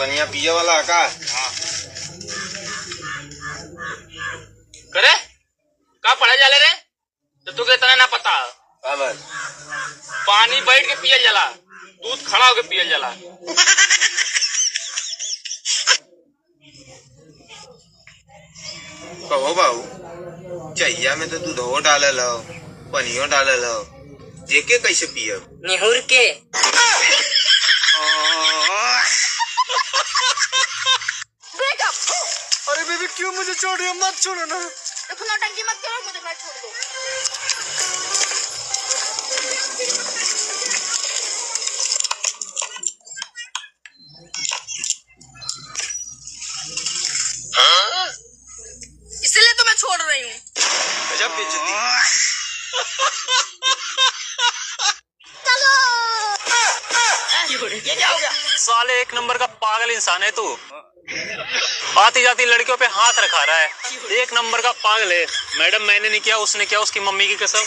बढ़िया पिए वाला का करे का पढ़े जाले रे तो तुके इतना ना पता बस पानी बैठ के पियल जाला, दूध खड़ा होके पियल जाला। कहो बाबू चाहिया में तो दूध हो डाले लो, पनियो डाले लो, देखे कैसे पिए निहुर के। अरे बेबी क्यों मुझे छोड़ रही हो? मत छोड़ो ना। देखो नौटंकी मत करो, मुझे मत छोड़ दो। इसलिए तो मैं छोड़ रही हूँ। गजब बेइज्जती। ये क्या हो गया? साले एक नंबर का पागल इंसान है तू। आती जाती लड़कियों पे हाथ रखा रहा है, एक नंबर का पागल है। मैडम मैंने नहीं किया, उसने किया, उसकी मम्मी की कसम।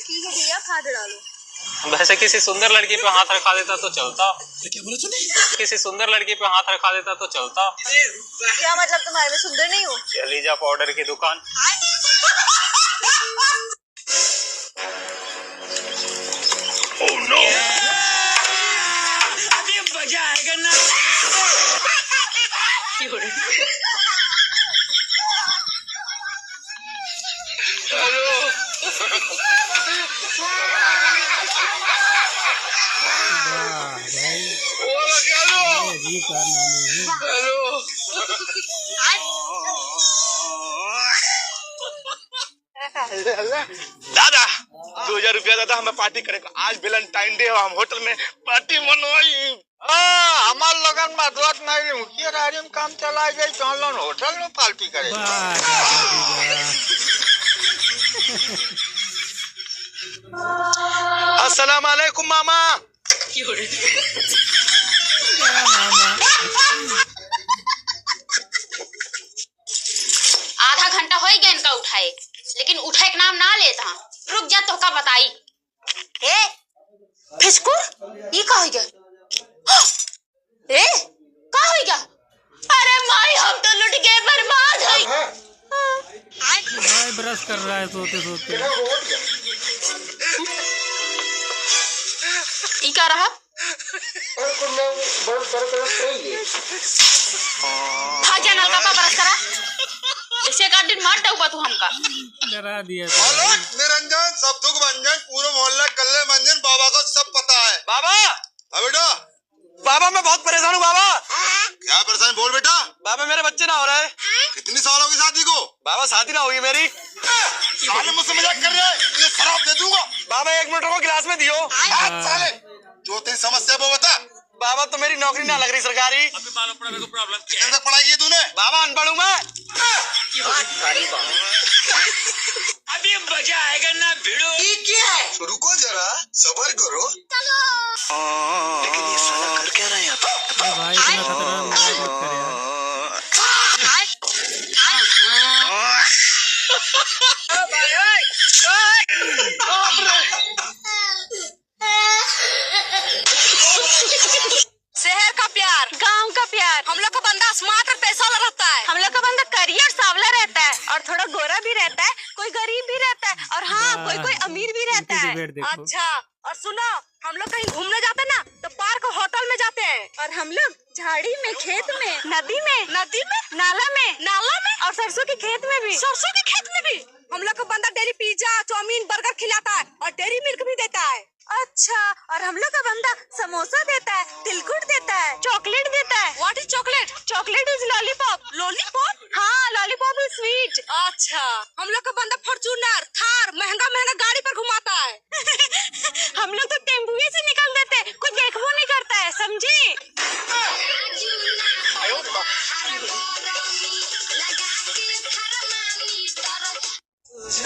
ठीक है भैया, खाद डालो। वैसे किसी सुंदर लड़की पे हाथ रखा देता तो चलता। क्या बोला तूने? किसी सुंदर लड़की पे हाथ रखा देता तो चलता। क्या मतलब तुम्हारे में सुंदर नहीं हो? चली जा पाउडर की दुकान। Oh no! अभी मजा आएगा ना। दादा 2000 रुपया दादा, हमें पार्टी करेगा। आज वैलेंटाइन डे, हम होटल में पार्टी मनवाई। हमार लगन में दोस्त नहीं मुखिया में काम चला गई, चलो होटल में पार्टी करे। अस्सलाम वालेकुम मामा। आधा घंटा हो गया इनका उठाए, लेकिन उठाए के नाम ना लेता। रुक जा तो का बताई। ए फिसकुर ये का हो गया? ए का हो गया? अरे माई हम तो लुट गए, बर्बाद है। भाई ब्रश कर रहा है सोते सोते। ई का रहा? भाग जा, नलका का ब्रश करा। इसे का दिन मार डाउबा तू हमका। डरा दिया निरंजन सब दुख भंजन, पूरे मोहल्ला कल्ले मंजन, बाबा को सब पता है। बाबा हाँ बेटा। बाबा मैं बहुत परेशान हूँ बाबा। क्या परेशान? बोल बेटा। बाबा मेरे बच्चे ना हो रहे। कितनी साल होगी शादी को? बाबा शादी ना होगी मेरी। साले मुझसे मजाक कर रहे हैं, तुझे शराब दे दूंगा। बाबा 1 मिनट को गिलास में दियो। साले जो तेरी समस्या वो बता। बाबा तो मेरी नौकरी ना लग रही सरकारी। अभी मालूम पड़ा मेरे को प्रॉब्लम क्या है। कितने तक पढ़ाई की तूने? बाबा अनपढ़ हूँ मैं। अभी मजा आएगा ना भिड़ो। ये क्या है? रुको जरा सब्र करो। लेकिन ये साला कर क्या रहा है यहाँ पे? भाई इतना खतरनाक मत कर यार। शहर का प्यार, गांव का प्यार। हम लोग का बंदा स्मार्ट और पैसा वाला रहता है। हम लोग का बंदा करियर सावला रहता है और थोड़ा गोरा भी रहता है, कोई गरीब भी रहता है और हाँ कोई कोई अमीर भी रहता है। अच्छा और सुनो, हम लोग कहीं घूमने जाते ना तो पार्क और होटल में जाते हैं, और हम लोग झाड़ी में, खेत में, नदी में, नाला में और सरसों के खेत में भी। सरसों के खेत में भी हम लोग का बंदा डेली पिज्जा, चाउमीन, बर्गर खिलाता है और डेरी मिल्क भी देता है। अच्छा और हम लोग का बंदा समोसा देता है, तिलकुट देता है, चॉकलेट देता है। What is chocolate? Chocolate is lollipop. Lollipop? हाँ लॉलीपॉप इज स्वीट। अच्छा हम लोग का बंदा फॉर्च्यूनर, थार, महंगा महंगा गाड़ी पर घुमाता है। हम लोग तो टेम्पू से निकल देते हैं, कोई देखबो नहीं करता है, समझी?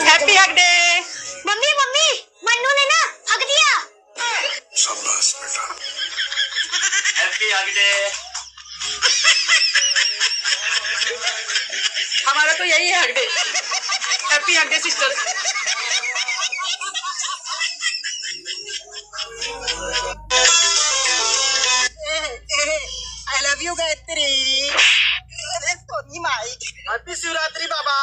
Happy hug day. Mummy Mannu ने ना हग दिया। शाबाश बेटा। Happy hug day. हमारा तो यही है hug day. Happy hug day sister. Gayatri. अरे सोनी माई, हैप्पी शिवरात्रि बाबा।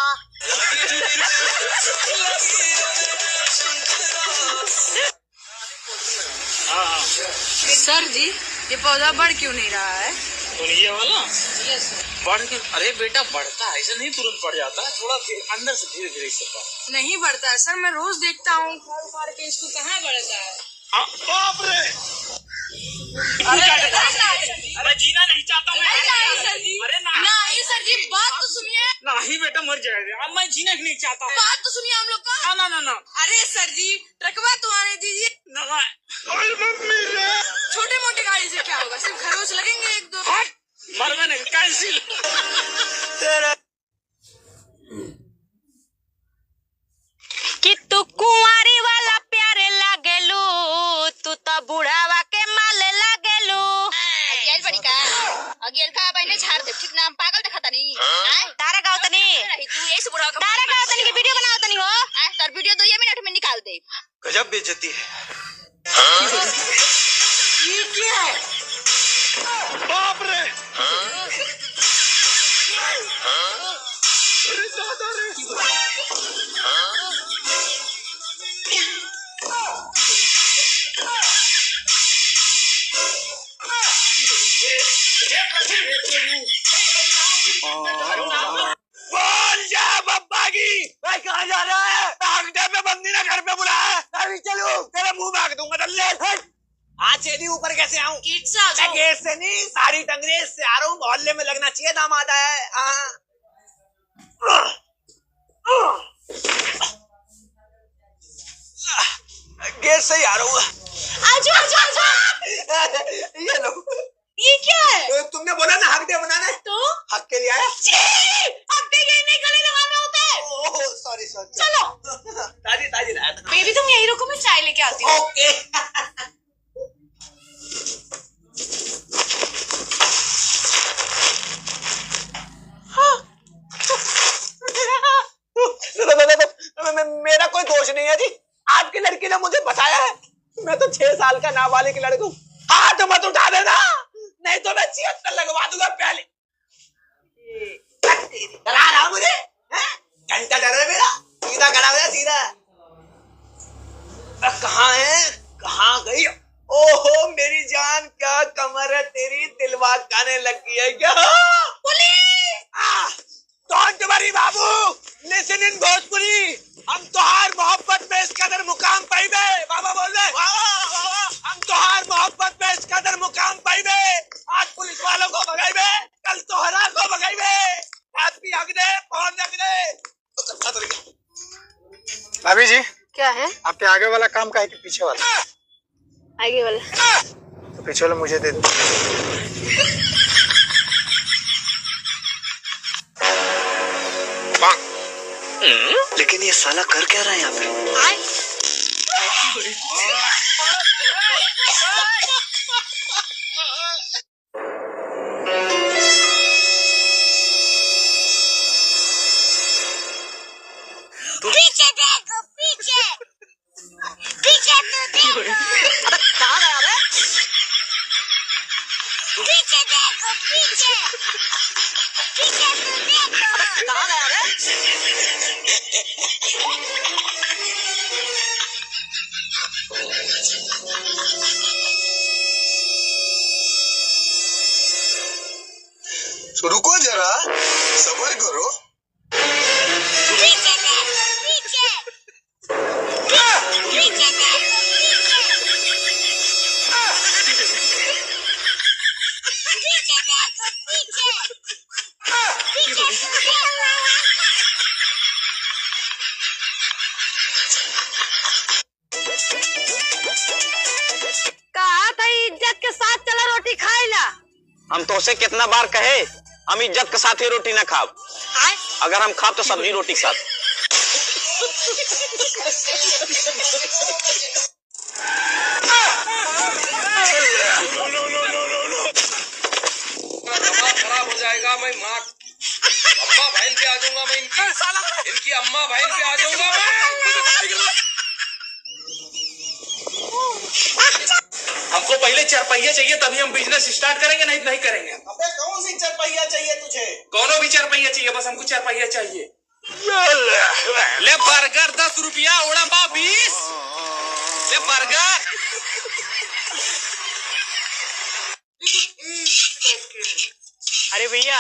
सर जी, ये पौधा बढ़ क्यों नहीं रहा है? तो ये वाला यस सर। बढ़ के, अरे बेटा बढ़ता है, ऐसा नहीं तुरंत बढ़ जाता है, थोड़ा अंदर से धीरे धीरे इससे बढ़ता नहीं बढ़ता है सर, मैं रोज देखता हूँ फाड़ के इसको, कहाँ बढ़ता है? बाप रे, अरे जीना नहीं चाहता मैं। नहीं सर जी, अरे नहीं सर जी, बात तो सुनिए। नहीं बेटा मर जाएगा, अब मैं जीना नहीं चाहता। बात तो सुनिए हम लोग का। ना। अरे सर जी, ट्रकवा तो आने दीजिए। छोटे मोटे गाड़ी से क्या होगा, सिर्फ घरों से लगेंगे एक दो। मरवा नहीं, कैंसिल। कि तू कुंवारी वाला प्यारे लागेलू, तू तो बुढ़ावा के माले लागेलू। अगियल बड़ी का अगियल का बहने झाड़ दे, ठीक ना? हम पागल देखता नहीं। तारा गाँव तनी, तू यही से बुढ़ा का तारा गाँव तनी की वीडियो बनाओ तनी हो। तर वीडियो 2 मिनट में निकाल दे। गजब बेइज्जती है। ये क्या है? बाप रे। बोल जा बब्बा की, भाई कहाँ जा रहा है? भागते पे बंदी ना घर पे बुलाया। अभी चलो, तेरा मुंह भाग दूंगा दल्ले। आज सीधी ऊपर कैसे आऊँ? गेट से आ जाओ। गेट से नहीं, सारी टंगरे से आ रहा हूँ। मोहल्ले में लगना चाहिए, दामाद है। गेट से ही आ रहा हूँ। आजो आजो आजो। ये लो। ये क्या है? तुमने बोला ना हक दे बनाना है, तो हक के लिए आया। अब दे ये नहीं गले लगाने होते हैं। Oh sorry. चलो ताजी लाया था। बेबी, तुम यही रुको, मैं चाय लेके आती हूँ। ओके। मेरा कोई दोष नहीं है जी, आपकी लड़की ने मुझे बताया है। मैं तो 6 साल का नाबालिग लड़का हूँ। हाथ मत उठा देना, नहीं तो मैं 76 लगवा दूंगा पहले। डरा रहा मुझे, घंटा डर है मेरा। सीधा खड़ा हो जा, सीधा। कहाँ है, कहाँ गई? ओहो मेरी जान, क्या कमर है तेरी, दिलवा गाने लगी है क्या? Police! Don't worry Babu, listen in Bhojpuri. हम तोहार मोहब्बत में इस कदर मुकाम पाइबे। बाबा बोल रहे, हम तोहार मोहब्बत में इस कदर मुकाम पाइबे। आज पुलिस वालों को भगाइबे, कल तोहरा को भगाइबे। हैप्पी हक दे, फोन रख दे। भाभी जी, क्या है? आपके आगे वाला काम का है कि पीछे वाला? आगे वाला। तो पीछे वाला मुझे दे दो। लेकिन ये साला कर क्या रहा है यहाँ पे? पीछे देखो, पीछे पीछे तो देखो। कहाँ गया रे? पीछे देखो, पीछे पीछे तो देखो। कहाँ गया रे? रुको जरा, सब्र करो। पीछे देखो, पीछे पीछे देखो, पीछे देखो, पीछे कहा था इज्जत के साथ चला रोटी खाइला। हम तो उसे कितना बार कहे, हम इज्जत के साथ ही रोटी न खाओ। अगर हम खाओ तो सब्जी रोटी के साथ। खराब हो जाएगा। मैं माँ अम्मा बहन पे आ जाऊंगा। मैं इनकी अम्मा बहन पे आ जाऊंगा मैं। हमको पहले 4 पहिए चाहिए, तभी हम बिजनेस स्टार्ट करेंगे, नहीं करेंगे। मुझे। कौनो भी 4 पहिया चाहिए, बस हमको 4 पहिया चाहिए। ले बर्गर 10 रुपया, ओड़ा पाव 20। ले बर्गर। अरे भैया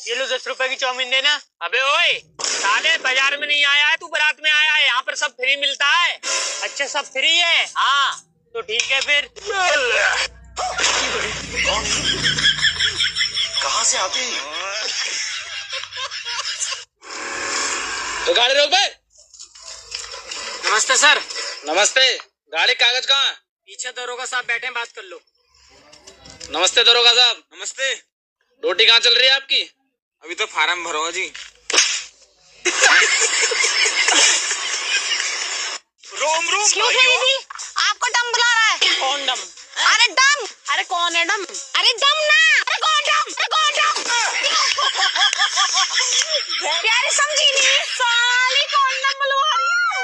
ये लो 10 रुपए की चाउमीन देना। अबे ओए साले, बाजार में नहीं आया है तू, बारात में आया है। यहाँ पर सब फ्री मिलता है। अच्छा सब फ्री है? हाँ तो ठीक है फिर। कहाँ से आते हैं? तो गाड़ी रोक बे। नमस्ते सर। नमस्ते। गाड़ी कागज कहाँ? पीछे दरोगा साहब बैठे हैं, बात कर लो। नमस्ते दरोगा साहब। नमस्ते। ड्यूटी कहाँ चल रही है आपकी? अभी तो फार्म भरो जी। रोम रोम दीदी आपको डम बुला रहा है। कौन डम? अरे डम, अरे कौन है डम? अरे दम ना, अरे कौन डम, अरे कौन डम? प्यारी समझी नहीं, साली कौन डम बुलवा रही है?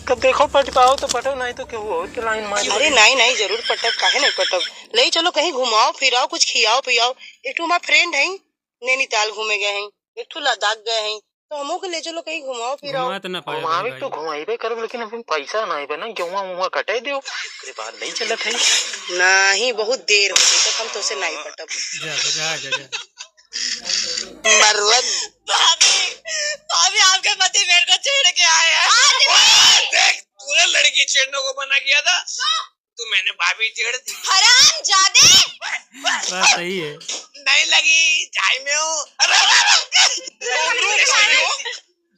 कब देखो पटकाओ तो पटो, नहीं तो क्यों हो तो लाइन मार। अरे नहीं नहीं जरूर पटब, काहे नहीं पटब। ले चलो कहीं घुमाओ फिराओ, कुछ खियाओ पियाओ। एक तो हमारे फ्रेंड है नैनीताल घूमे गए हैं, एक तो लद्दाख गए हैं, तो हमो को ले चलो कहीं घुमाओ फिराओ। घुमा तो ना पाए वहाँ भी तो घुमाइबे कर, लेकिन अभी पैसा नहीं बना, गेहुआ कटे दो फिर बात नहीं चलत है। नहीं बहुत देर हो गई तब हम तो से नहीं पटब। जा जा जा जा। मरवत भाभी आपके पति मेरे को छेड़ के आए हैं। देख तूने लड़की छेड़ने को मना किया था, तो मैंने भाभी छेड़ दी। हरामजादे। बात सही है। नहीं लगी चाय में हूँ।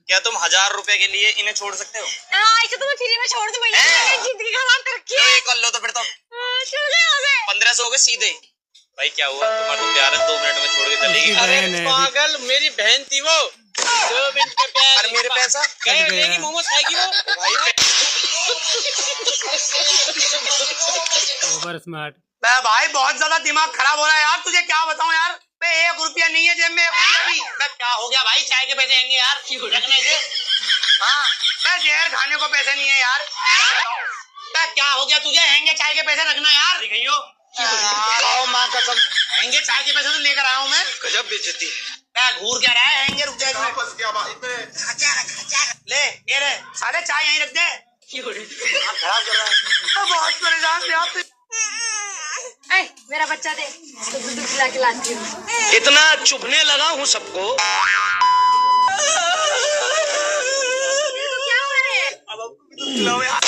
क्या तुम 1000 रुपए के लिए इन्हें छोड़ सकते हो? इसे तुम्हें फ्री में छोड़ दूं, मैंने जिंदगी खराब कर रखी है। ये कर लो तो फिर तो 1500 हो गए सीधे। भाई क्या हुआ, तुम्हारा तो प्यार है, 2 मिनट में छोड़ के चलेगी। अरे पागल, मेरी बहन थी वो। 2 मिनट का प्यार। अरे मेरे पैसा मैगी मोमोज खाएगी वो। Over smart. भाई बहुत ज्यादा दिमाग खराब हो रहा है यार, तुझे क्या बताऊं यार। 1 रुपया नहीं है जेब में, 1 रुपया भी। क्या हो गया भाई, चाय के पैसे आएंगे यार रखने से। हाँ मैं जहर खाने को पैसे नहीं है यार। क्या हो गया तुझे, हैंगे चाय के पैसे रखना यार। दिखाइयो माँ कसम, हैंगे चाय के पैसे तो लेकर आया हूँ मैं। गजब बेइज्जती। क्या घूर क्या रहा है, हैंगे रुक जाएगा। ले ये रे साले, चाय यहीं रख दे। खराब कर रहा है, बहुत परेशान थे आप। मेरा बच्चा दे, इसको दूध पिला के लाती हूँ। इतना चुभने लगा हूँ सबको। क्या हुआ रे? अब यार